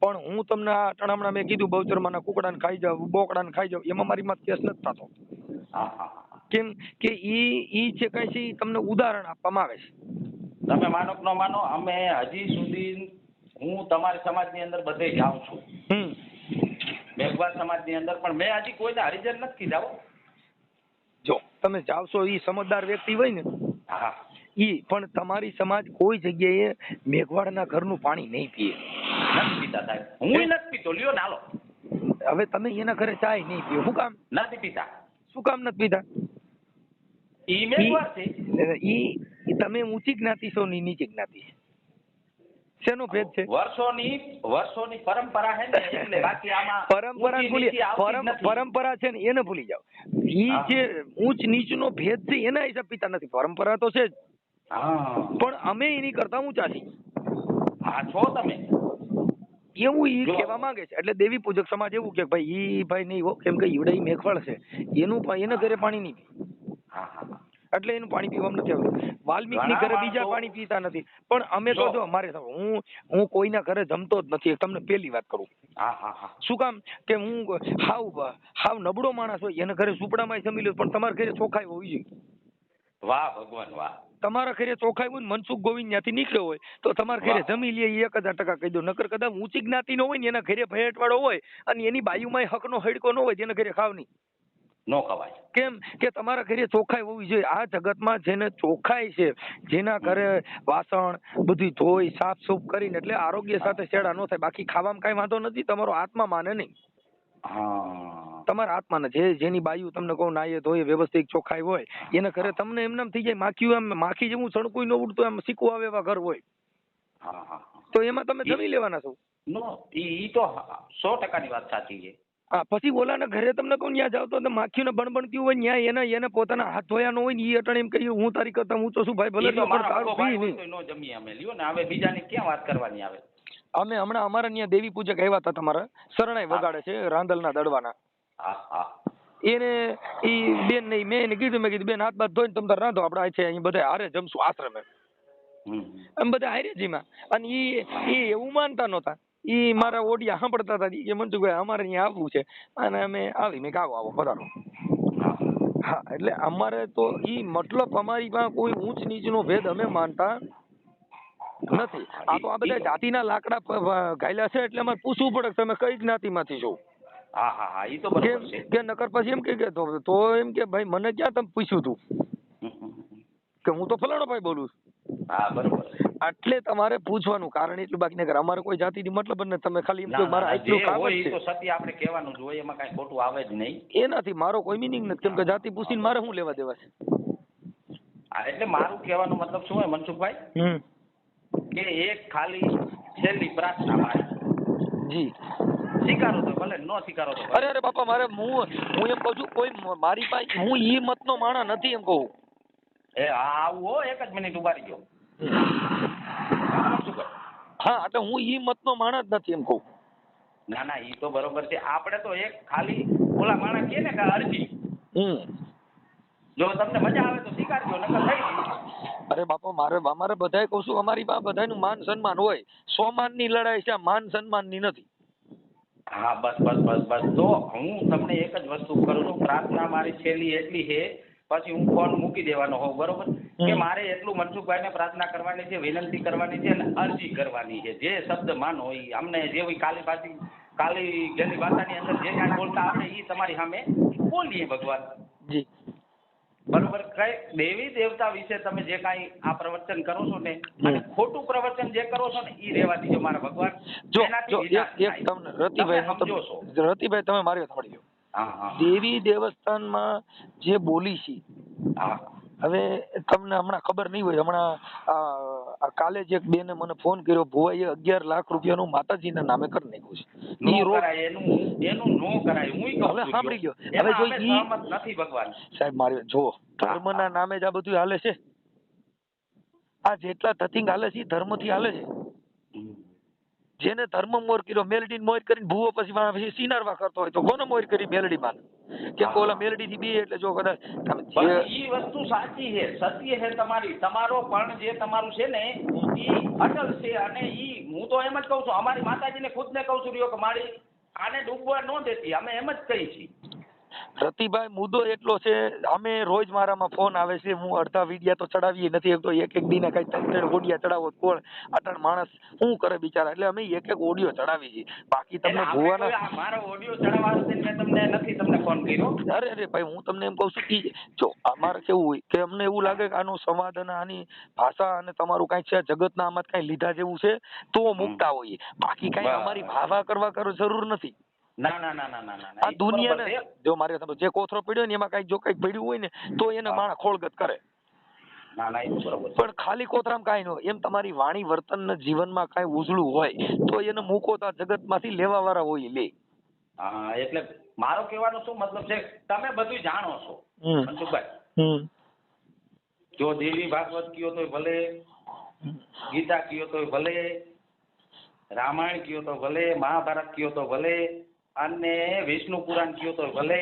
પણ હું તમને આ ટણામણા મેં કીધું બહુચરમાના કુકડાને ખાઈ જાવ, બોકડાને ખાઈ જાવ, એમાં મારી માં કેસ નથી થતો. કેમ કે ઈ જે કઈ છે ઈ તમને ઉદાહરણ આપવામાં આવે છે. તમે માનો કે ન માનો, અમે હજી સુધી હું તમારી સમાજની અંદર બધે જાઉં છું, મેઘવાળ સમાજની અંદર, પણ મેં હજી કોઈને હરિજન નથી કીધા. જો તમે જાવશો ઈ સમજદાર વ્યક્તિ હોય ને ઈ પણ તમારી સમાજ કોઈ જગ્યાએ મેઘવાળના ઘરનું પાણી નહીં પીએ. નથી પીતા સાહેબ, હું નથી પીતો, લ્યો નાલો. હવે તમે એના ઘરે ચાય નહીં પીઓ, શું કામ નથી પીતા? શું કામ નથી પીતા? ઈ મેઘવાળ છે. ઈ તમે ઊંચી જ્ઞાતિ છો ની નીચી જ્ઞાતિ છે, શેનો ભેદ છે? વર્ષોની પરંપરા છે ને એટલે બાકી આમાં પરંપરા છે ને એને ભૂલી જાવ. ઈ જે ઊંચ નીચનો ભેદ છે એના હિસાબ પીતા નથી, પરંપરા તો છે જ પણ અમે એની કરતા ઊંચા છીએ. છો તમે એવું ઈ કહેવા માંગે છે. એટલે દેવી પૂજક સમાજ એવું કે ભાઈ ઈ ભાઈ નહીં હો, કેમ કે ઈવડે મેઘવાળ છે એના ઘરે પાણી નહીં પી એટલે એનું પાણી પીવામાં નથી આવતું. વાલ્મીકની ઘરે બીજા પાણી પીતા નથી પણ અમે તો જો અમારે હું કોઈના ઘરે જમતો જ નથી. તમને પહેલી વાત કરું. શું કામ કે હું હાવ નબળો માણસ હોય એના ઘરે ઝૂંપડામાં જમી લ્યો પણ તમારા ઘરે ચોખાઈ હોવી જોઈએ. વાહ ભગવાન વાહ. તમારા ઘરે ચોખાઈ હોય ને મનસુખ ગોવિંદ ત્યાંથી નીકળ્યો હોય તો તમારા ઘરે જમી લે 1000% કહી દો. નકર કદાચ ઊંચી જ્ઞાતિ નો હોય ને એના ઘરે ભેટવાળો હોય અને એની બાયુમાં હકનો હડકો ન હોય જેના ઘરે ખાવ નહીં નો ખવાય. કેમ કે તમારા ઘરે ચોખાઈ હોવી જોઈએ. આ જગતમાં જેને ચોખાઈ છે, જેના ઘરે વાસણ બધું ધોઈ સાફ સૂફ કરીને એટલે આરોગ્ય સાથે છેડા ન થાય. બાકી ખાવામાં કઈ વાંધો નથી, તમારો આત્મા માને નહીં. તમારા આત્માને જેની બાયુ તમને કહું નાયે ધોઈ વ્યવસ્થિત ચોખાઈ હોય એના ઘરે તમને એમને થઈ જાય માખી જેવું સણકું ન ઉડતું એમ શીખવું આવે એવા ઘર હોય તો એમાં તમે જમી લેવાના છો. ઈ તો 100% વાત સાચી છે. પછી ઓલાના ઘરે તમને કહું ત્યાં જાવ તો માખીને બણબણતી હોય ત્યાં એને પોતાના હાથ ધોયા ન હોય ને ઈ અટણ એમ કહ્યું હું તારી કરતા હું તો શું ભાઈ ભલે જમી અમે લ્યો ને હવે બીજાની ક્યાં વાત કરવાની આવે. અમે હમણાં અમારા ત્યાં દેવી પૂજક આવ્યા હતા તમારા શરણાઈ વગાડે છે રાંદલના દડવાના. એને ઈ બેન નહીં મેં એને કીધું બેન હાથ બાથ ધોઈને તમે રાંધો આપણે છે અહીં બધા હારે જમશું આશ્રમે એમ બધા હારેજીમાં. અને ઈ એવું માનતા નહોતા. ઈ મારા ઓડિયા સાંભળતા હતા કે મનસુખભાઈ અમારે અહીંયા આવવું છે અને અમે આવી મેં આવો પધારો. હા એટલે અમારે તો ઈ મતલબ અમારી પાસે કોઈ ઊંચ નીચનો ભેદ અમે માનતા નથી. આ તો આ બધા જાતિના લાકડા ગાયલા છે એટલે અમારે પૂછવું પડે તમે કઈ જ્ઞાતિમાંથી છો. ઈ તો બરાબર છે કે નકર પછી એમ કે તો એમ કે ભાઈ મને ક્યાં તમે પૂછ્યું તું કે હું તો ફલાણો ભાઈ બોલું છું. બરોબર. એટલે તમારે પૂછવાનું કારણ એટલું બાકી નકર અમારે કોઈ જાતિની મતલબ જ નથી. તમે ખાલી એમ કહો મારા આટલું કામ જ છે તો સત્ય આપણે કહેવાનું જ હોય એમાં કાંઈ ખોટું આવે જ નહીં. એનાથી મારો કોઈ મિનિંગ નથી કેમ કે જાતિ પૂછીને મારે શું લેવા દેવા છે. એટલે મારું કહેવાનો મતલબ શું હોય મનસુખભાઈ કે એક ખાલી છેલ્લી પ્રાર્થના મારી જી સ્વીકારો તો ભલે ન સ્વીકારો તો અરે બાપા મારે હું એમ કહું છું કોઈ મારી પાસે હું ઈ મતનો માણા નથી એમ કહું. આવું એક જ મિનિટ ઉભા રહી ગયો. હા એટલે હું ઈ મતનો માણા જ નથી એમ કહું. ના ઈ તો બરોબર છે. આપણે તો એક ખાલી ઓલા માણા કહે ને કે અરજી જો તમને મજા આવે તો સ્વીકારજો નકર થઈ ગઈ. અરે બાપા અમારે બધાય કહું છું અમારી પાસે બધાનું માન સન્માન હોય. સ્વમાનની લડાઈ છે માન સન્માનની નથી. હા બસ તો હું તમને એક જ વસ્તુ કરું છું. પ્રાર્થના મારી છેલ્લી એટલી છે પછી હું ફોન મૂકી દેવાનો હોઉં બરોબર. કે મારે એટલું મનસુખભાઈને પ્રાર્થના કરવાની છે, વિનંતી કરવાની છે અને અરજી કરવાની છે. જે શબ્દ માનો એ અમને જેવી કાલી ગેલી ભાષાની અંદર જે કાંઈ બોલતા આવડે એ તમારી સામે બોલીએ ભગવાન. જી બરોબર. કઈ દેવી દેવતા વિશે તમે જે કાંઈ આ પ્રવચન કરો છો ને, અને ખોટું પ્રવચન જે કરો છો ને એ રહેવા દીજો મારા ભગવાન. જો એક તમને રતિભાઈ તમે મારી વાત સાંભળી લો. દેવી દેવસ્થાનમાં જે બોલી છે, હવે તમને હમણાં ખબર નહીં હોય, હમણાં કાલે જ એક બેને મને ફોન કર્યો, ભુવાઈએ 11 લાખ રૂપિયાનું માતાજીના નામે કરી નાખ્યું છે. એનું નો કરાય. હવે સાંભળી લો. હવે જો નથી ભગવાન સાહેબ મારી જો ધર્મના નામે જ આ બધું હાલે છે. આ જેટલા ધતિંગ હાલે છે ધર્મથી હાલે છે. જેને ધર્મ મોર કર્યો, મેલડી મોર કરીને ભૂવો પછી સિનારવા કરતો હોય તો કોને મોર કરી? મેલડી માં. કેમ કે ઓલા મેલડી થી બી એટલે જો કદાચ ઈ વસ્તુ સાચી છે, સત્ય છે તમારી. તમારો પણ જે તમારું છે ને ઈ અટલ છે. અને ઈ હું તો એમ જ કહું છું, અમારી માતાજીને ખુદને કહું છું કે મારી આને ડૂબવા ન દેતી. અમે એમ જ કહી છીએ. રતિભાઈ મુદ્દો એટલો છે, અમે રોજ મારામાં ફોન આવે છે, હું અડધા વિડિયા તો ચડાવીએ નથી. તો એક દિને કઈ 3 ઓડિયા ચડાવો કોણ અટણ માણસ શું કરે બિચારા. એટલે અમે એક ઓડિયો ચડાવી છીએ. બાકી તમને ભુવાના મારો ઓડિયો ચડાવવાનો છે મેં તમને ફોન કર્યો. અરે ભાઈ હું તમને એમ કહું છું કે જો અમારે કેવું હોય કે અમને એવું લાગે કે આનું સંવાદ અને આની ભાષા અને તમારું કઈ છે જગતના આમાં કઈ લીધા જેવું છે તો મૂકતા હોઈએ. બાકી કઈ અમારી ભાવા કરવા જરૂર નથી. ના ના ના ના ના આ દુનિયાને જો મારે જે કોથરો પડ્યો ને એમાં કઈ જો કઈ પડ્યું હોય ને તો એને માણસ ખોળગત કરે. ના ના એ બરોબર. પણ ખાલી કોથરામાં કાંઈ ન હોય. એમ તમારી વાણી વર્તન જીવનમાં કાંઈ ઉજળું હોય તો એને મૂકો તો જગતમાંથી લેવા વાળા હોય લે. હા એટલે મારો કહેવાનો શું મતલબ છે, તમે બધું જાણો છો મનસુખભાઈ. જો દેવી ભાગવત કયો તો ભલે, ગીતા કયો તો ભલે, રામાયણ કયો તો ભલે, મહાભારત કયો તો ભલે, અને વિષ્ણુ પુરાણ કયો તો ભલે,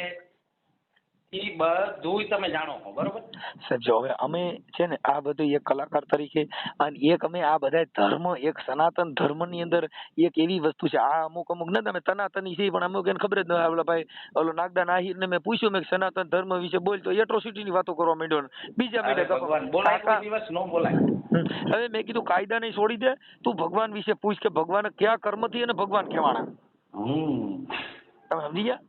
એ બધું તમે જાણો છો બરોબર. સાહેબ જો હવે અમે છે ને આ બધું એક કલાકાર તરીકે અને એક અમે આ બધા ધર્મ એક સનાતન ધર્મની અંદર એક એવી વસ્તુ છે. આ અમુક ને તમે સનાતની છે પણ અમુક એને ખબર જ ન હોય. ભાઈ ઓલો નાગદાન આહિર ને મેં પૂછ્યું મેં સનાતન ધર્મ વિશે બોલ તો એટ્રોસિટી ની વાતો કરવા માંડ્યો. બીજા હવે મેં કીધું કાયદા નહીં છોડી દે, તું ભગવાન વિશે પૂછ કે ભગવાન કયા કર્મ થી અને ભગવાન કેવાના. તમે સમજી ગયા?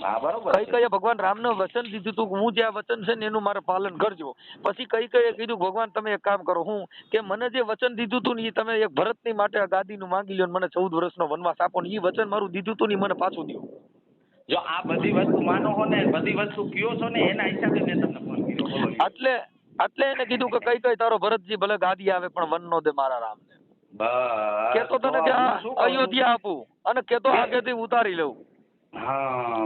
હા બરોબર. કઈ ભગવાન રામને વચન દીધું તું હું જે આ વચન છે ને એનું મારે પાલન કરજો. પછી કઈ કીધું ભગવાન તમે એક કામ કરો, હું કે મને જે વચન દીધું તું ને એ તમે એક ભરતની માટે આ ગાદીનું માંગી લ્યો, મને 14 વર્ષનો વનવાસ આપો ને એ વચન મારું દીધું તું ને મને પાછું દો. જો આ બધી વસ્તુ માનો હો ને, બધી વસ્તુ કયો છો ને એના હિસાબે મેં તમને ફોન કર્યો. એટલે એને કીધું કે કઈ તારો ભરતજી ભલે ગાદી આવે પણ વન નો દે મારા રામને. કેતો તને કે અયોધ્યા આપું અને કેતો આગેથી ઉતારી લઉં.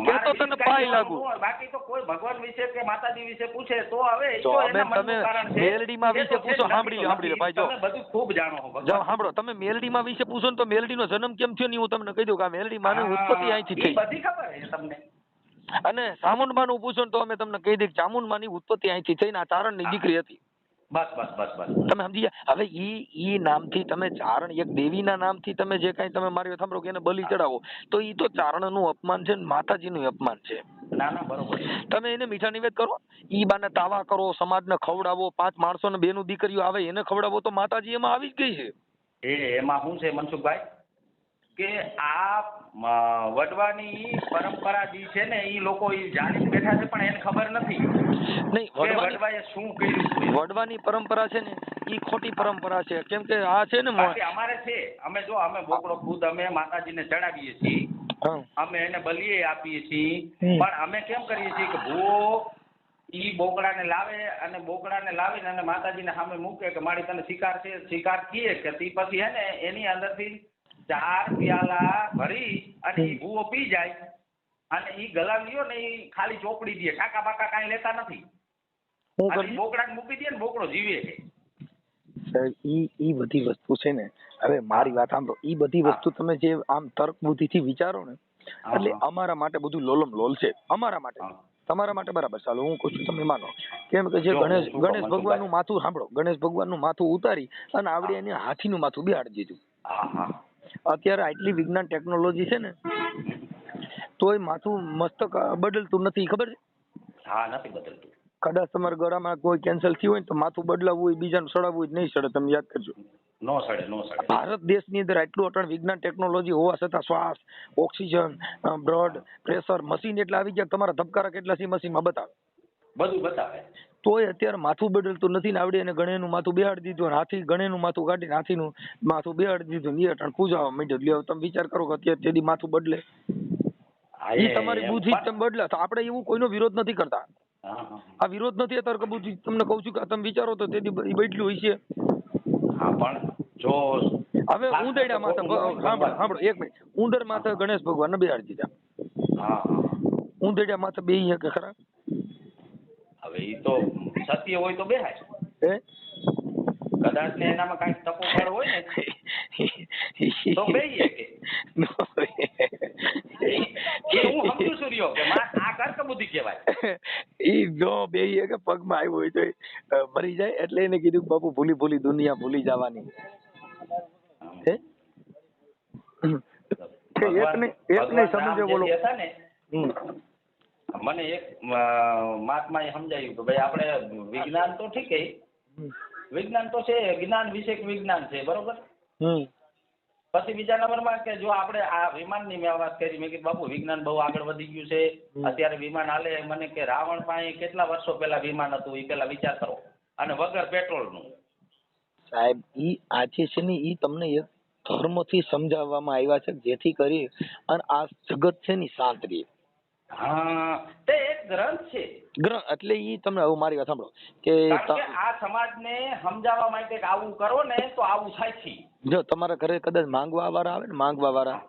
કેતો તને પાઈ લાગુ. બાકી તો કોઈ ભગવાન વિશે કે માતાજી વિશે પૂછે તો હવે તમે મેલડીમાં વિશે પૂછો. સાંભળી લો ભાઈ, જો બધું ખૂબ જાણો છો. જો સાંભળો, તમે મેલડીમાં વિશે પૂછો ને તો મેલડીનો જન્મ કેમ થયો ને હું તમને કહી દઉં કે આ મેલડી માની ઉત્પત્તિ અહીંથી થઈ. બધી ખબર છે તમને. અને ચામુંડમાં નું પૂછો તો અમે તમને કહી દઈએ ચામુંડમાં ની ઉત્પત્તિ અહીંથી થઈને આ ચારણની દીકરી હતી. બસ બસ બસ બસ તમે સમજી ગયા? હવે ઈ નામથી તમે ચારણ એક દેવીના નામથી તમે જે કઈ તમે મારી સાંભળો કે એને બલિ ચડાવો તો ઈ તો ચારણનું અપમાન છે ને માતાજીનું અપમાન છે. ના ના બરોબર. તમે એને મીઠા નિવેદ કરો, ઈ બાને તાવા કરો, સમાજને ખવડાવો, 5 માણસોને 2 નું દીકરીઓ આવે એને ખવડાવો તો માતાજી એમાં આવી જ ગઈ છે. એમાં શું છે મનસુખભાઈ કે આ વડવાની પરંપરા જે છે ને એ લોકો જાણી બેઠા છે પણ એને ખબર નથી. નહીં, વડવાએ શું કર્યું. વડવાની પરંપરા છે ને એ ખોટી પરંપરા છે. કેમ કે આ છે ને અમારે છે, અમે બોકડો ખુદ અમે માતાજીને ચડાવીએ છીએ, અમે એને બલિએ આપીએ છીએ, પણ અમે કેમ કરીએ છીએ કે ભૂવો ઈ બોકડાને લાવે અને બોકડાને લાવીને અને માતાજીને સામે મૂકે કે મારી તને શિકાર છે, શિકાર કીએ કે તે પછી હે ને એની અંદરથી 4 પ્યાલા ભરી અને ઈ ભૂવો પી જાય અને ઈ ગલા લ્યો ને ઈ ખાલી ચોપડી દે, કાકા બાકા કાંઈ લેતા નથી. બોકડાને મૂકી દે ને બોકડો જીવે છે. સર ઈ બધી વસ્તુ છે ને, હવે મારી વાત સાંભળો, ઈ બધી વસ્તુ તમે જે આમ તર્ક બુદ્ધિથી વિચારો ને એટલે અમારા માટે બધું લોલમ લોલ છે. અમારા માટે, તમારા માટે બરાબર. ચાલો હું કહું છું તમે માનો. કેમ કે જે ગણેશ ભગવાનનું માથું સાંભળો, ગણેશ ભગવાનનું માથું ઉતારી અને આવડે એને હાથીનું માથું બેહાડી દીધું. અત્યારે આટલી વિજ્ઞાન ટેકનોલોજી છે ને તોય માથું મસ્તક બદલતું નથી, ખબર છે? હા, નથી બદલતું. કદાચ તમારા ગળામાં કોઈ કેન્સર થયું હોય ને તો માથું બદલાવવું હોય, બીજાનું સડાવવું હોય નહીં સડે. તમે યાદ કરજો. નો સડે. ભારત દેશની અંદર આટલું અટણ વિજ્ઞાન ટેકનોલોજી હોવા છતાં શ્વાસ, ઓક્સિજન, બ્લડ પ્રેશર મશીન એટલા આવી ગયા. તમારા ધબકારા કેટલા છે મશીનમાં બતાવે, બધું બતાવે. તોય અત્યારે માથું બદલતું નથી ને આવડે એને ગણેનું માથું બેહાડી દીધું, હાથી ગણેનું માથું કાઢીને હાથીનું માથું બેહાડી દીધું ને એ અટણ પૂજાવા માંડ્યો. લ્યો તમે વિચાર કરો કે અત્યારે તેદી માથું બદલે. એ તમારી બુદ્ધિ જ તમે બદલા. તો આપણે એવું કોઈનો વિરોધ નથી કરતા. આ વિરોધ નથી અત્યારે કે બુદ્ધિ તમને કહું છું કે તમે વિચારો તો તેદી બદલ્યું હોય છે. હા પણ જો હવે ઉંદરડા માથે સાંભળો એક મિનિટ, ઉંદર માથે ગણેશ ભગવાન ને બેહાડી દીધા. ઉંદરડા માથે બે કે ખરા? હવે એ તો સત્ય હોય તો બેહાય. કદાચ ને એનામાં કઈક તપોબળ હોય ને તો બેહીએ કે હું સમજુ છું રહ્યો કે આ કર્ક બુદ્ધિ કહેવાય. ઈ જો બેહીએ કે પગમાં આવ્યો હોય તો મરી જાય. એટલે એને કીધું કે બાપુ ભૂલી દુનિયા ભૂલી જવાની. એક સમજો બોલો. મને એક મહાત્મા એ સમજાયું કે ભાઈ આપણે વિજ્ઞાન તો ઠીક છે, વિજ્ઞાન તો છે, જ્ઞાન વિશે વિજ્ઞાન છે, બરોબર. પછી બીજા નંબરમાં કે જો આપણે આ વિમાનની મેં વાત કરી, મેં કીધું બાપુ વિજ્ઞાન બહુ આગળ વધી ગયું છે, અત્યારે વિમાન હાલે. મને કે રાવણ પાસે કેટલા વર્ષો પહેલા વિમાન હતું એ પેલા વિચાર કરો, અને વગર પેટ્રોલનું. સાહેબ ઈ આજે છે ને ઈ તમને એક ધર્મથી સમજાવવામાં આવ્યા છે જેથી કરી અને આ જગત છે ને શાંત રહે. હા તે એક ગ્રંથ છે. ગ્રંથ એટલે ઈ તમને હવે મારી વાત સાંભળો કે આ સમાજને સમજાવવા માટે કે આવું કરો ને તો આવું થાય છે. જો તમારા ઘરે કદાચ માંગવા વાળા આવે ને, માંગવા વાળા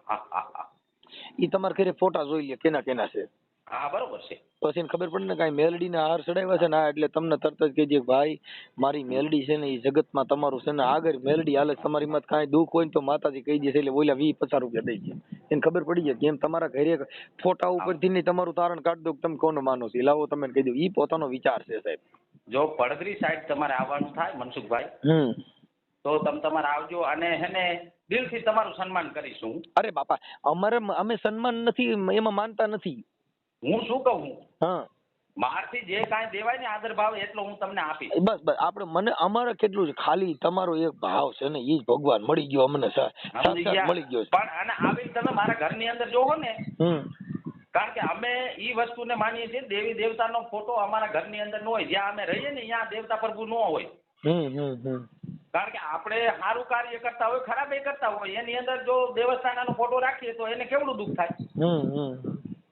ઈ તમારા ઘરે ફોટા જોઈ લે કેના કેના છે. હા બરોબર છે. પછી એને ખબર પડે ને કાંઈ મેલડીના હાર ચડાવ્યા છે ને એટલે તમને તરત જ કહી દે ભાઈ મારી મેલડી છે ને એ જગતમાં તમારું છે ને આગળ મેલડી હાલે. તમારી માં કાંઈ દુઃખ હોય ને તો માતાજી કહી દે છે એટલે બોલ્યા 20-50 રૂપિયા દઈ દે. એને ખબર પડી જાય કેમ તમારા ઘરે ફોટા ઉપરથી નહીં તમારું તારણ કાઢ દો તમે કોને માનો છો લાવો તમે કહી દો. ઈ પોતાનો વિચાર છે સાહેબ. જો પડદરી સાઈડ તમારે આવવાનું થાય મનસુખભાઈ તો તમે તમારે આવજો અને હેને દિલથી તમારું સન્માન કરીશું. અરે બાપા અમે સન્માન નથી એમાં માનતા નથી. હું શું કહું, હા મારથી જે કાંઈ દેવાય ને આદર ભાવ એટલો હું તમને આપીશ. બસ બસ આપણે મને અમારે કેટલું છે ખાલી તમારો એક ભાવ છે ને ઈ જ ભગવાન મળી ગયો અમને મળી ગયો. પણ અને આવી તમે મારા ઘરની અંદર જોવો ને, કારણ કે અમે ઈ વસ્તુને માનીએ છીએ દેવી દેવતાનો ફોટો અમારા ઘરની અંદર ન હોય. જ્યાં અમે રહીએ ને ત્યાં દેવતા પ્રભુ ન હોય. કારણ કે આપણે સારું કાર્ય કરતા હોય, ખરાબ એ કરતા હોય, એની અંદર જો દેવસ્થાનનો ફોટો રાખીએ તો એને કેવડું દુઃખ થાય.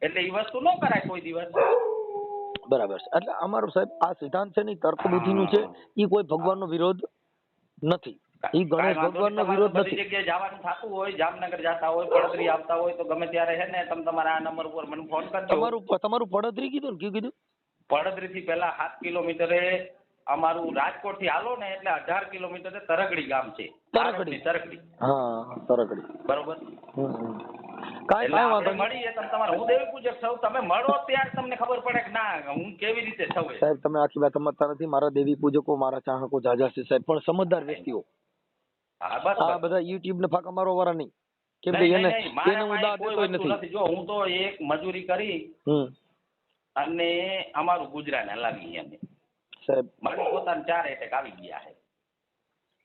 એટલે એ વસ્તુ ન કરાય કોઈ દિવસ. બરાબર છે. એટલે અમારું સાહેબ આ સિદ્ધાંત છે ને તર્ક બુદ્ધિનું છે. ઈ કોઈ ભગવાનનો વિરોધ નથી. ઈ ગણેશ ભગવાનનો વિરોધ નથી. બધી જગ્યાએ જવાનું થતું હોય, જામનગર જતા હોય, પડદરી આવતા હોય તો ગમે ત્યારે હે ને તમે તમારા આ નંબર ઉપર મને ફોન કરજો. તમારું પડદરી કીધું ને? કયું કીધું? પડદરી થી પેલા 7 કિલોમીટરે અમારું રાજકોટ થી હાલો ને એટલે 18 કિલોમીટરે તરગડી ગામ છે. તરગડી. હા તરગડી. બરોબર. કાંઈ વાંધો મળીએ તમે તમારે. હું દેવી પૂજક છું, તમે મળો ત્યારે તમને ખબર પડે કે ના હું કેવી રીતે છું. સાહેબ તમે આખી વાત સમજતા નથી. મારા દેવી પૂજકો મારા ચાહકો જાજા છે સાહેબ, પણ સમજદાર વ્યક્તિઓ. આ બધા યુટ્યુબ ને ફાકા મારો વાળા નહીં. કેમ કે એને હું દાદ દેતો નથી. જો હું તો એક મજૂરી કરી અને અમારું ગુજરાન હલાવી અમે સાહેબ. મારી પોતાને 4 એટેક આવી ગયા છે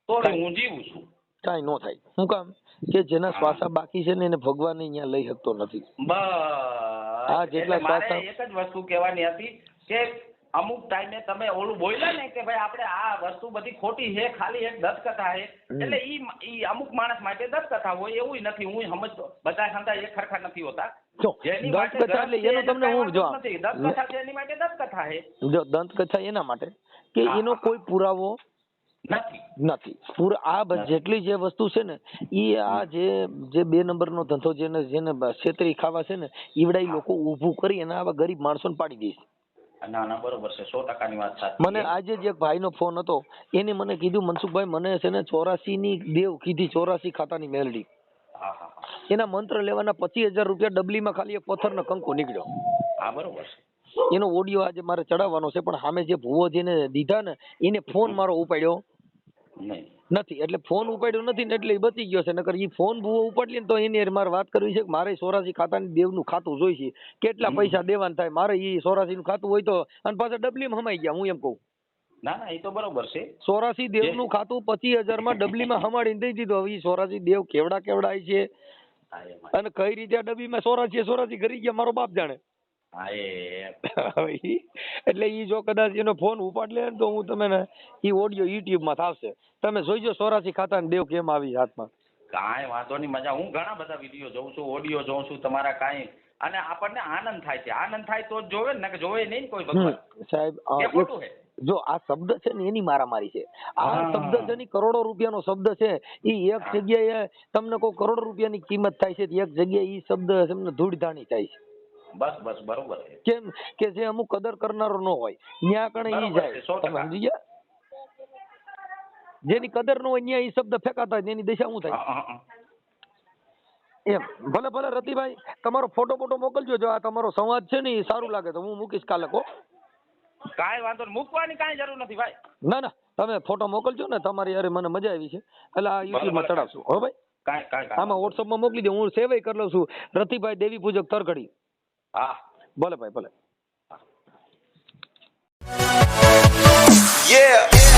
તો હું જીવું છું. કાંઈ ન થાય. શું કામ કે જેના શ્વાસા બાકી છે ને એને ભગવાન અહીંયા લઈ શકતો નથી. બસ જેટલા મારે એક જ વસ્તુ કહેવાની હતી કે અમુક ટાઈમે તમે ઓલું બોલ્યા ને કે ભાઈ આપણે આ વસ્તુ બધી ખોટી છે, ખાલી એક દંતકથા છે. એટલે ઈ અમુક માણસ માટે દંતકથા હોય એવું નથી. હું સમજતો બધા ખાતા એક ખરખા નથી હોતા. દંતકથા એના માટે કે એનો કોઈ પુરાવો નથી. આ જેટલી જે વસ્તુ છે ને ઈ આ જે 2 નંબરનો ધંધો જેને છેતરી ખાવા છે ને ઈવડા લોકો ઊભું કરી અને આવા ગરીબ માણસોને પાડી દે છે. ના ના બરોબર છે, 100%ની વાત સાચી. મને આજે જ એક ભાઈનો ફોન હતો, એને મને કીધું મનસુખભાઈ મને છે ને 84 ની દેવ કીધી, 84 ખાતાની મેલડી. એના મંત્ર લેવાના 25,000 રૂપિયા ડબલીમાં ખાલી એક પથ્થરનો કંકુ નીકળ્યો. હા બરોબર. એનો ઓડિયો આજે મારે ચડાવવાનો છે, પણ સામે જે ભુવો જેને દીધા ને એને ફોન મારો ઉપાડ્યો નહીં. નથી, એટલે ફોન ઉપાડ્યો નથી ને એટલે એ બચી ગયો છે. નકર ઈ ફોન ભૂવો ઉપાડી લે ને તો એની હારે મારે વાત કરવી છે કે મારે 84 ખાતાની દેવનું ખાતું જોઈશે, કેટલા પૈસા દેવાના થાય મારે. ઈ 84 નું ખાતું હોય તો અને પાછા ડબલીમાં હમાઈ ગયા. હું એમ કહું ના ના, એ તો બરોબર છે. 84 દેવનું ખાતું 25,000 માં ડબલીમાં હમાડીને દઈ દીધું. હવે ઈ 84 દેવ કેવડા કેવડા છે હા એમ. અને કઈ રીતે આ ડબ્બીમાં 84 ઘરી ગયા મારો બાપ જાણે. હા એ હવે એટલે ઈ જો કદાચ એનો ફોન ઉપાડ લે ને તો હું તમે ને ઈ ઓડિયો યુટ્યુબ માં થાવશે, તમે જોઈજો 84 ખાતાની દેવ કેમ આવી હાથમાં. કાંઈ વાંધો નહીં, મજા. હું ઘણા બધા વિડીયો જોઉં છું, ઓડિયો જોઉં છું તમારા કાંઈ, અને આપણને આનંદ થાય છે. આનંદ થાય તો જ જોવે ને, કે જોવે નહીં કોઈ ભગવાન. સાહેબ એ ખોટું છે. જો આ શબ્દ છે ને એની મારામારી છે. આ શબ્દ છે ને કરોડો રૂપિયાનો શબ્દ છે. ઈ એક જગ્યાએ તમને કોઈ કરોડો રૂપિયાની કિંમત થાય છે, એક જગ્યાએ ઈ શબ્દ તમને ધૂળધાણી થાય છે. બસ બસ બરોબર છે. કેમ કે જે અમુક કદર કરનારો ન હોય ન્યા કણે ઈ જાય. તમે સમજી ગયા? જેની કદર ન હોય ન્યા ઈ શબ્દ ફેંકાતા હોય એની દિશા શું થાય એમ. ભલે ભલે રતિભાઈ તમારો ફોટો મોકલજો. જો આ તમારો સંવાદ છે ને એ સારું લાગે તો હું મૂકીશ કાલે. કો કાંઈ વાંધો નહીં, મૂકવાની કાંઈ જરૂર નથી ભાઈ. ના ના, તમે ફોટો મોકલજો ને તમારી યાર, મને મજા આવી છે. એટલે આ યુટ્યુબ માં ચડાવશું. હો ભાઈ, કાંઈ આમાં વોટ્સઅપ માં મોકલી દે. હું સેવ કરી લઉં છું. રતિભાઈ દેવી પૂજક તરખડી. હા ભલે ભાઈ ભલે. Yeah.